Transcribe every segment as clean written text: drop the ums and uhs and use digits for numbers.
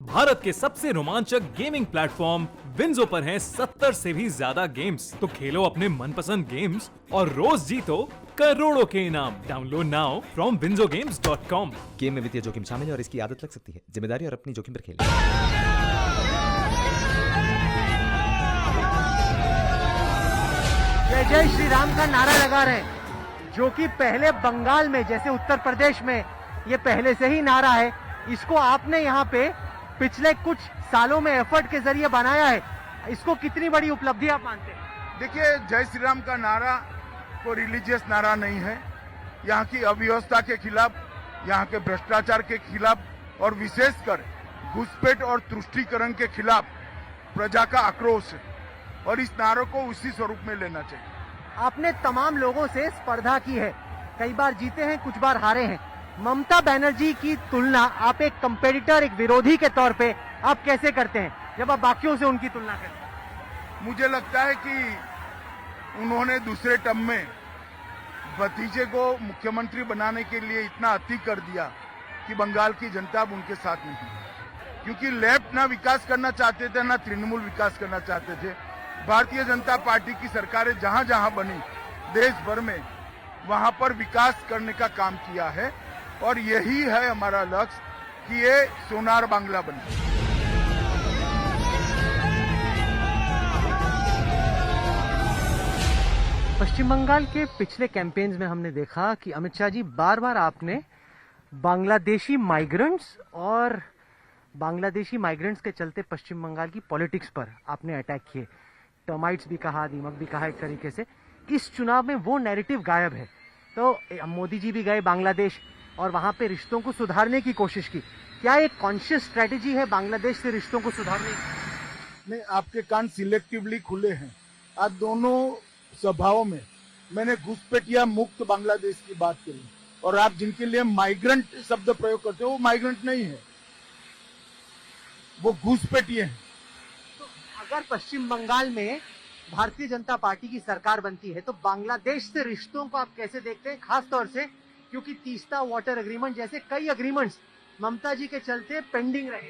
भारत के सबसे रोमांचक गेमिंग प्लेटफॉर्म विंजो पर हैं 70 से भी ज्यादा गेम्स। तो खेलो अपने मनपसंद गेम्स और रोज जीतो करोड़ों के इनाम। Download now from winzogames.com। Game में वित्तीय जोखिम शामिल है और इसकी आदत लग सकती है। जिम्मेदारी और अपनी जोखिम पर खेलें। जय जय श्री राम का नारा लगा रहे हैं, जो कि पहले बंगाल में जैसे उत्तर प्रदेश में ये पहले से ही नारा है। इसको आपने यहाँ पे पिछले कुछ सालों में एफर्ट के जरिए बनाया है। इसको कितनी बड़ी उपलब्धि आप मानते हैं? देखिए, जय श्री राम का नारा कोई रिलीजियस नारा नहीं है। यहाँ की अव्यवस्था के खिलाफ, यहाँ के भ्रष्टाचार के खिलाफ और विशेषकर घुसपैठ और तुष्टीकरण के खिलाफ प्रजा का आक्रोश है और इस नारे को उसी स्वरूप में लेना चाहिए। आपने तमाम लोगों से स्पर्धा की है, कई बार जीते हैं, कुछ बार हारे हैं। ममता बनर्जी की तुलना आप एक कंपेटिटर, एक विरोधी के तौर पे आप कैसे करते हैं जब आप बाकियों से उनकी तुलना करते हैं? मुझे लगता है कि उन्होंने दूसरे टर्म में भतीजे को मुख्यमंत्री बनाने के लिए इतना अति कर दिया कि बंगाल की जनता अब उनके साथ नहीं है, क्योंकि लेफ्ट ना विकास करना चाहते थे ना तृणमूल विकास करना चाहते थे। भारतीय जनता पार्टी की सरकारें जहां जहां बनी देश भर में, वहां पर विकास करने का काम किया है और यही है हमारा लक्ष्य कि ये सोनार बांग्ला बने। पश्चिम बंगाल के पिछले कैंपेन्स में हमने देखा कि अमित शाह जी बार बार आपने बांग्लादेशी माइग्रेंट्स के चलते पश्चिम बंगाल की पॉलिटिक्स पर आपने अटैक किए। टर्माइट्स भी कहा, दीमक भी कहा एक तरीके से। इस चुनाव में वो नैरेटिव गायब है। तो मोदी जी भी गए बांग्लादेश और वहां पे रिश्तों को सुधारने की कोशिश की। क्या एक कॉन्शियस स्ट्रेटेजी है बांग्लादेश से रिश्तों को सुधारने की? नहीं, आपके कान सिलेक्टिवली खुले हैं। आज दोनों सभाओं में मैंने घुसपैठिया मुक्त बांग्लादेश की बात करी और आप जिनके लिए माइग्रेंट शब्द प्रयोग करते हो वो माइग्रेंट नहीं है, वो घुसपैठिए हैं। तो अगर पश्चिम बंगाल में भारतीय जनता पार्टी की सरकार बनती है तो बांग्लादेश से रिश्तों को आप कैसे देखते हैं, खास तौर से क्योंकि तीस्ता वाटर एग्रीमेंट जैसे कई एग्रीमेंट्स ममता जी के चलते पेंडिंग रहे?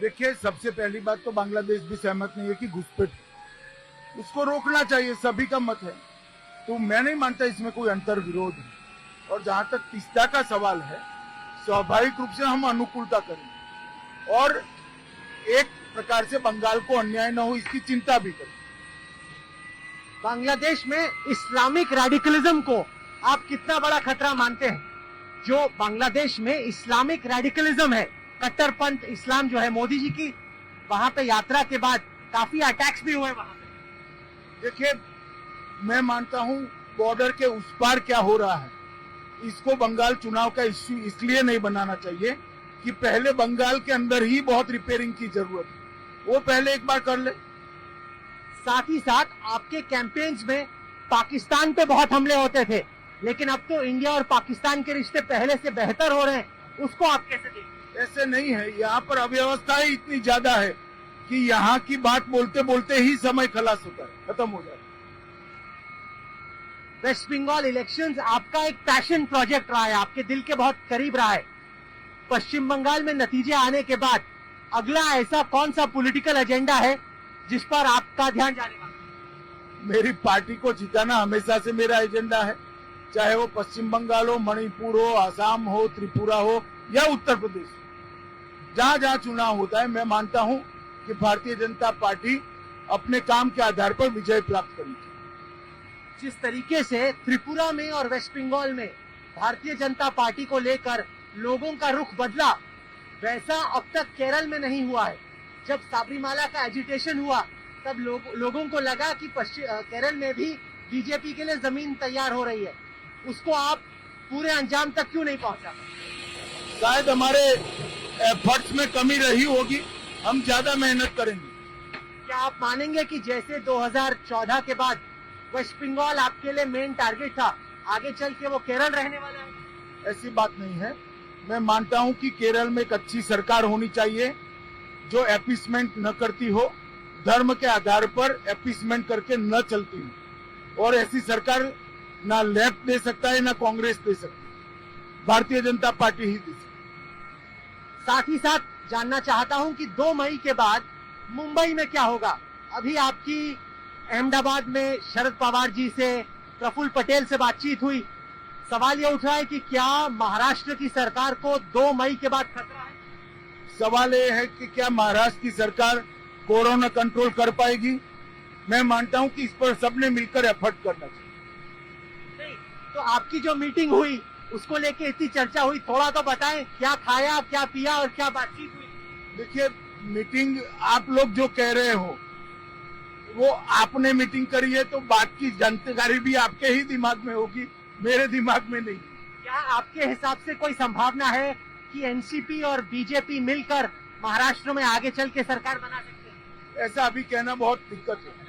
देखिए, सबसे पहली बात तो बांग्लादेश भी सहमत नहीं है कि घुसपैठ, उसको रोकना चाहिए, सभी का मत है। तो मैं नहीं मानता इसमें कोई अंतर विरोध है। और जहां तक तीस्ता का सवाल है, स्वाभाविक रूप से हम अनुकूलता करेंगे और एक प्रकार से बंगाल को अन्याय न हो इसकी चिंता भी करें। बांग्लादेश में इस्लामिक रेडिकलिज्म को आप कितना बड़ा खतरा मानते हैं? जो बांग्लादेश में इस्लामिक रेडिकलिज्म है, कट्टरपंथ इस्लाम जो है, मोदी जी की वहां पे यात्रा के बाद काफी अटैक्स भी हुए वहां पे। देखिए, मैं मानता हूं बॉर्डर के उस पार क्या हो रहा है, इसको बंगाल चुनाव का इश्यू इसलिए नहीं बनाना चाहिए कि पहले बंगाल के अंदर ही बहुत रिपेयरिंग की जरूरत है, वो पहले एक बार कर ले। साथ ही साथ आपके कैंपेन्स में पाकिस्तान पे बहुत हमले होते थे, लेकिन अब तो इंडिया और पाकिस्तान के रिश्ते पहले से बेहतर हो रहे हैं, उसको आप कैसे देखते हैं? ऐसे नहीं है, यहाँ पर अव्यवस्था ही इतनी ज्यादा है कि यहाँ की बात बोलते बोलते ही समय खलास होता है, खत्म हो जाता है। वेस्ट बंगाल इलेक्शंस आपका एक पैशन प्रोजेक्ट रहा है, आपके दिल के बहुत करीब रहा है। पश्चिम बंगाल में नतीजे आने के बाद अगला ऐसा कौन सा पॉलिटिकल एजेंडा है जिस पर आपका ध्यान जाने वाला है? मेरी पार्टी को जिताना हमेशा से मेरा एजेंडा है, चाहे वो पश्चिम बंगाल हो, मणिपुर हो, आसाम हो, त्रिपुरा हो या उत्तर प्रदेश हो। जहां जहां चुनाव होता है, मैं मानता हूं कि भारतीय जनता पार्टी अपने काम के आधार पर विजय प्राप्त करेगी। जिस तरीके से त्रिपुरा में और वेस्ट बंगाल में भारतीय जनता पार्टी को लेकर लोगों का रुख बदला, वैसा अब तक केरल में नहीं हुआ है। जब साबरीमाला का एजिटेशन हुआ तब लोगों को लगा कि केरल में भी बीजेपी के लिए जमीन तैयार हो रही है, उसको आप पूरे अंजाम तक क्यों नहीं पहुंचा? शायद हमारे एफर्ट्स में कमी रही होगी, हम ज्यादा मेहनत करेंगे। क्या आप मानेंगे कि जैसे 2014 के बाद वेस्ट बंगाल आपके लिए मेन टारगेट था, आगे चल के वो केरल रहने वाला है? ऐसी बात नहीं है। मैं मानता हूं कि केरल में एक अच्छी सरकार होनी चाहिए जो एपीसमेंट न करती हो, धर्म के आधार पर एपीसमेंट करके न चलती हो। और ऐसी सरकार ना लेफ्ट दे सकता है ना कांग्रेस दे सकती है, भारतीय जनता पार्टी ही दे सकती है। साथ ही साथ जानना चाहता हूं कि 2 मई के बाद मुंबई में क्या होगा। अभी आपकी अहमदाबाद में शरद पवार जी से, प्रफुल्ल पटेल से बातचीत हुई। सवाल ये उठ रहा है कि क्या महाराष्ट्र की सरकार को 2 मई के बाद खतरा है? सवाल ये है कि क्या महाराष्ट्र की सरकार कोरोना कंट्रोल कर पाएगी। मैं मानता हूं कि इस पर सबने मिलकर एफर्ट करना चाहिए। नहीं, तो आपकी जो मीटिंग हुई उसको लेके इतनी चर्चा हुई, थोड़ा तो बताएं, क्या खाया, क्या पिया और क्या बातचीत हुई? देखिए, मीटिंग आप लोग जो कह रहे हो वो आपने मीटिंग करी है, तो बात की जानकारी भी आपके ही दिमाग में होगी, मेरे दिमाग में नहीं। क्या आपके हिसाब से कोई संभावना है कि एनसीपी और बीजेपी मिलकर महाराष्ट्र में आगे चल के सरकार बना सकते हैं? ऐसा अभी कहना बहुत दिक्कत है।